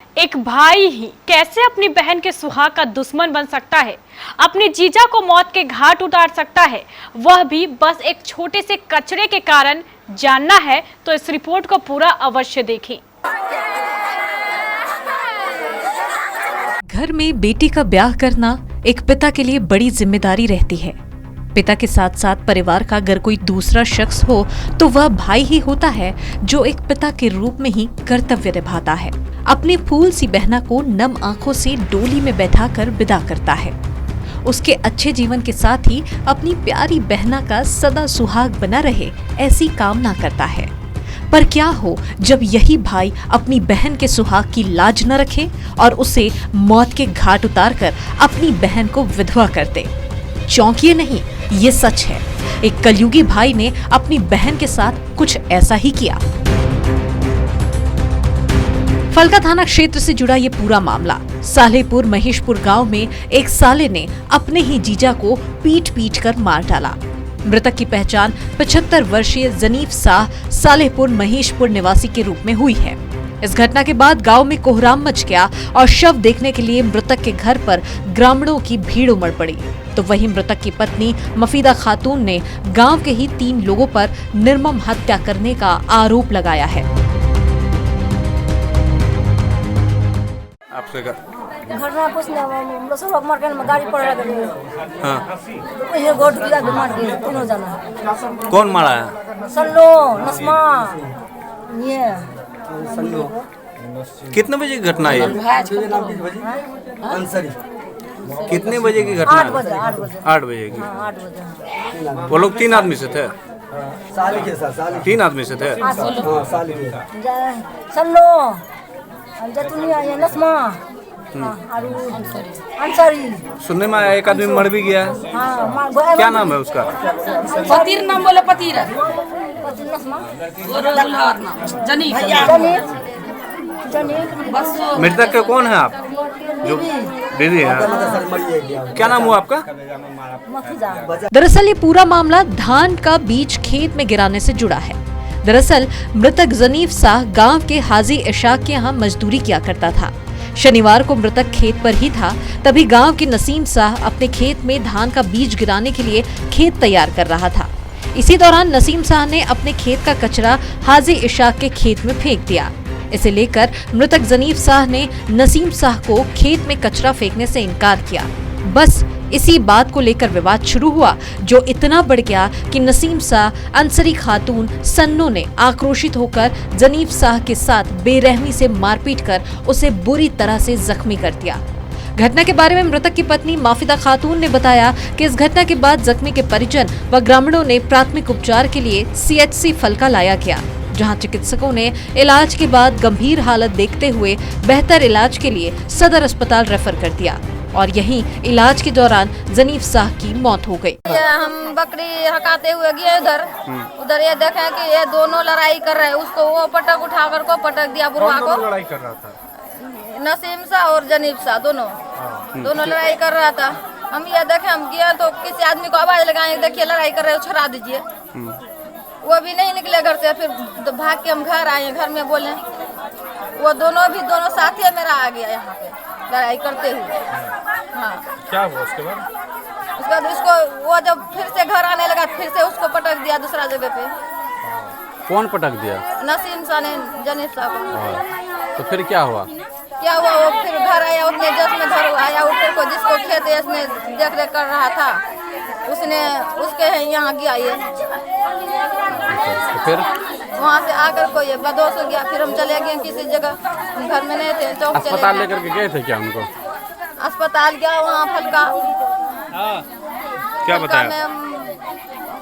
एक भाई ही कैसे अपनी बहन के सुहाग का दुश्मन बन सकता है, अपने जीजा को मौत के घाट उतार सकता है, वह भी बस एक छोटे से कचरे के कारण। जानना है तो इस रिपोर्ट को पूरा अवश्य देखें। घर में बेटी का ब्याह करना एक पिता के लिए बड़ी जिम्मेदारी रहती है। पिता के साथ साथ परिवार का अगर कोई दूसरा शख्स हो तो वह भाई ही होता है, जो एक पिता के रूप में ही कर्तव्य निभाता है। अपनी फूल सी बहना को नम आंखों से डोली में बैठाकर विदा करता है। उसके अच्छे जीवन के साथ ही अपनी प्यारी बहना का सदा सुहाग बना रहे, ऐसी कामना करता है। पर क्या हो जब यही भाई अपनी बहन के सुहाग की लाज न रखे और उसे मौत के घाट उतारकर अपनी बहन को विधवा कर दे। चौंकिए नहीं, ये सच है। एक कलयुगी भाई ने अपनी बहन के साथ कुछ ऐसा ही किया। फलका थाना क्षेत्र से जुड़ा ये पूरा मामला। सालेहपुर महेशपुर गांव में एक साले ने अपने ही जीजा को पीट पीट कर मार डाला। मृतक की पहचान 75 वर्षीय जनीफ साह सालेहपुर महेशपुर निवासी के रूप में हुई है। इस घटना के बाद गांव में कोहराम मच गया और शव देखने के लिए मृतक के घर पर ग्रामीणों की भीड़ उमड़ पड़ी। तो वहीं मृतक की पत्नी मफीदा खातून ने गांव के ही 3 लोगों पर निर्मम हत्या करने का आरोप लगाया है। आपसे घटना कुछ नहीं, हम लोग सब मार के गाड़ी पर लगे। हाँ, ये गोट गिरा के मार के तीनों जना। कौन मारा है? सल्लो नस्मा ये कितने बजे की घटना है? कितने बजे की घटना 8 है? बजे 8 बजे 8 बजे की। 8 बजे वो लोग 3 आदमी से थे? 3 आदमी से थे। सल्लो जतुनिया ये नस्मा अंसारी। सुनने में आया एक आदमी मर भी गया है। हाँ क्या नाम है उसका? पतीर नाम बोले पतीर नस्मा जनी बस मृतक के कौन है आप? जो बीवी है। क्या नाम हुआ आपका? दरअसल ये पूरा मामला धान का बीज खेत में गिराने से जुड़ा है। दरअसल मृतक जनीफ साह गांव के हाजी इशाक के यहाँ मजदूरी किया करता था। शनिवार को मृतक खेत पर ही था, तभी गांव के नसीम साह अपने खेत में धान का बीज गिराने के लिए खेत तैयार कर रहा था। इसी दौरान नसीम साह ने अपने खेत का कचरा हाजी इशाक के खेत में फेंक दिया। इसे लेकर मृतक जनीफ साह ने नसीम साह को खेत में कचरा फेंकने से इनकार किया। बस इसी बात को लेकर विवाद शुरू हुआ, जो इतना बढ़ गया कि नसीम साह अंसरी खातून सन्नो ने आक्रोशित होकर जनीफ साह के साथ बेरहमी से मारपीट कर उसे बुरी तरह से जख्मी कर दिया। घटना के बारे में मृतक की पत्नी माफिदा खातून ने बताया कि इस घटना के बाद जख्मी के परिजन व ग्रामीणों ने प्राथमिक उपचार के लिए CHC फलका लाया गया, जहां चिकित्सकों ने इलाज के बाद गंभीर हालत देखते हुए बेहतर इलाज के लिए सदर अस्पताल रेफर कर दिया और यहीं इलाज के दौरान जनीफ साह की मौत हो गई। हम बकरी हकाते हुए गए उधर ये देखे कि ये दोनों लड़ाई कर रहे हैं। उसको वो पटक उठा कर को पटक दिया बुढ़वा को। लड़ाई कर रहा था? नसीम शाह और जनीफ शाह दोनों लड़ाई कर रहा था। हम ये देखे, हम गए तो किसी आदमी को आवाज लगाए, देखिए लड़ाई कर रहे हो, छोड़ा दीजिए। वो भी नहीं निकले घर से। फिर तो भाग के हम घर आए। घर में बोले वो दोनों साथी मेरा आ गया यहाँ पे लड़ाई करते हुए। हाँ, क्या हुआ उसके बाद? उसके बाद उसको वो जब फिर से घर आने लगा, फिर से उसको पटक दिया दूसरा जगह पे। कौन पटक दिया? नसीम शाह ने जनीफ शाह को। तो फिर क्या हुआ? क्या हुआ, वो फिर घर आया, उतने जस में घर आया ऊपर को, जिसको खेत इसने देख रेख कर रहा था, उसने उसके यहाँ गया ये। तो फिर वहाँ से आकर को ये बदोश हो गया। फिर हम चले गए किसी जगह, हम घर में नहीं थे, चौक चले अस्पताल गए। लेकर के गए थे क्या उनको? अस्पताल गया, वहाँ फलका क्या फलका बताया? में हम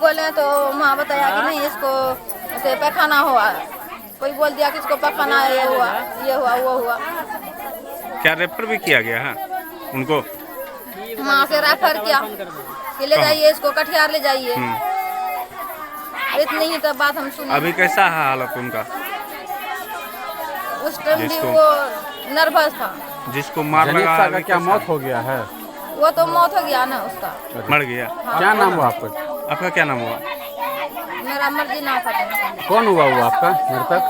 बोले तो वहाँ बताया कि नहीं, इसको ऐसे पैखाना हुआ। कोई बोल दिया कि इसको पैखाना ये हुआ वो हुआ। क्या रेफर भी किया गया है उनको? वहाँ से रेफर किया कि ले जाइए इसको, कटिहार ले जाइए। इतनी ही तो बात हम सुने। अभी कैसा है हालत उनका? उस टाइम भी जिसको- वो नर्वस था। जिसको मार लगा का क्या मौत हो गया है? वो तो मौत हो गया ना उसका। मर गया। क्या नाम हुआ आपका? आपका क्या नाम हुआ? मेरा मर्जी ना था। कौन हुआ वो आपका मृतक?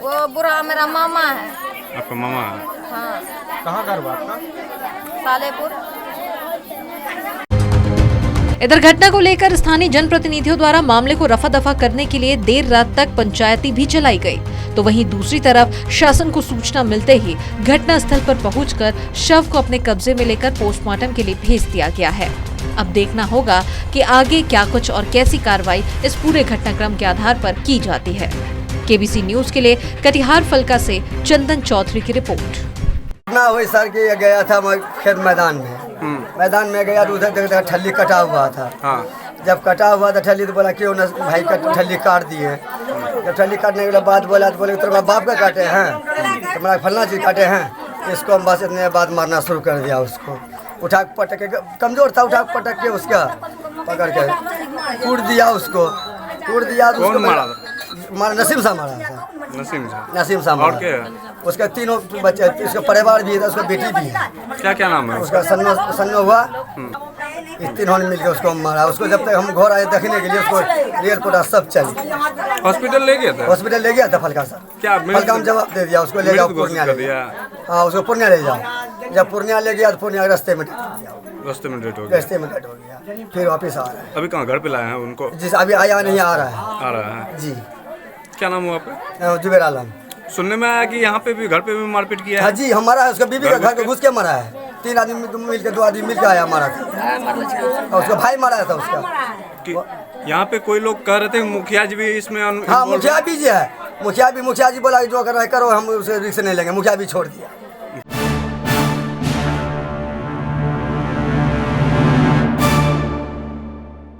वो बुरा मेरा मामा है। आपका मामा है? हाँ कहाँ घर हुआ आपका? सालेपुर। इधर घटना को लेकर स्थानीय जनप्रतिनिधियों द्वारा मामले को रफा दफा करने के लिए देर रात तक पंचायती भी चलाई गई, तो वहीं दूसरी तरफ शासन को सूचना मिलते ही घटना स्थल पर पहुंचकर शव को अपने कब्जे में लेकर पोस्टमार्टम के लिए भेज दिया गया है। अब देखना होगा कि आगे क्या कुछ और कैसी कार्रवाई इस पूरे घटनाक्रम के आधार पर की जाती है। केबीसी न्यूज के लिए कटिहार फलका से चंदन चौधरी की रिपोर्ट। ना वही सर के गया था मैं खेत मैदान में गया तो उधर देखा ठल्ली कटा हुआ था। जब कटा हुआ था ठल्ली तो बोला क्यों न भाई का ठल्ली काट दिए। जब ठल्ली काटने के बाद बोला तो बोले तेरे बाप का काटे हैं, तुम्हारा फलना चीज काटे हैं। इसको हम बस इतने बाद मारना शुरू कर दिया। उसको उठा पटक के, कमजोर था, उठा पटक के उसका पकड़ के कूट दिया। उसको कूट दिया तो कौन मारा? मारा नसीम सा मारा था। नसीम सा और मारा। क्या? उसका तीनों बच्चे, उसका परिवार भी था, उसका बेटी भी है। क्या नाम है? उसका सन्नो हुआ। इस तीनों ने मिलकर उसको मारा। उसको जब तक हम घर आए देखने के लिए उसको रिपोर्ट सब चली। हॉस्पिटल ले गया था? हॉस्पिटल ले गया था फलका सा। क्या फलका हम जवाब दे दिया उसको ले जाओ पूर्णिया ले जाओ। हाँ उसको पूर्णिया ले जाओ। जब पूर्णिया ले गया तो पूर्णिया रास्ते में डेट हो गया। फिर वापिस आ रहा है। अभी कहाँ घर पे लाए हैं उनको? जिस अभी आया नहीं आ रहा है जी। क्या नाम हुआ आपका? जुबेर आलम। सुनने में आया कि यहाँ पे भी घर पे भी मारपीट किया हाँ है। जी हमारा उसका बीबी का घर को घुस के मारा है। 3 आदमी मिलकर 2 आदमी मिलकर आया मारा था। और उसका भाई मारा था उसका। यहाँ पे कोई लोग कह रहे थे मुखिया जी भी इसमें हाँ मुखिया भी जी है। मुखिया जी बोला जो कर रहा है करो, हम उसे रिस्क नहीं लेंगे। मुखिया भी छोड़ दिया।